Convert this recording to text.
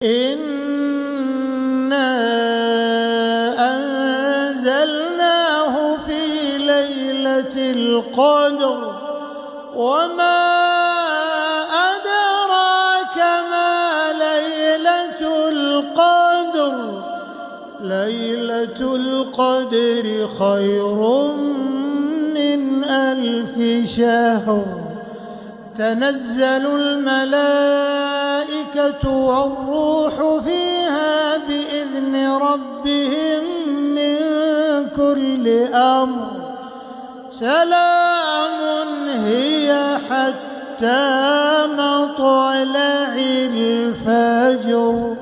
إنا أنزلناه في ليلة القدر وما أدراك ما ليلة القدر ليلة القدر خير من 1000 شهر تنزل الملائكة والروح فيها بإذن ربهم من كل أمر سلام هي حتى مطلع الفجر.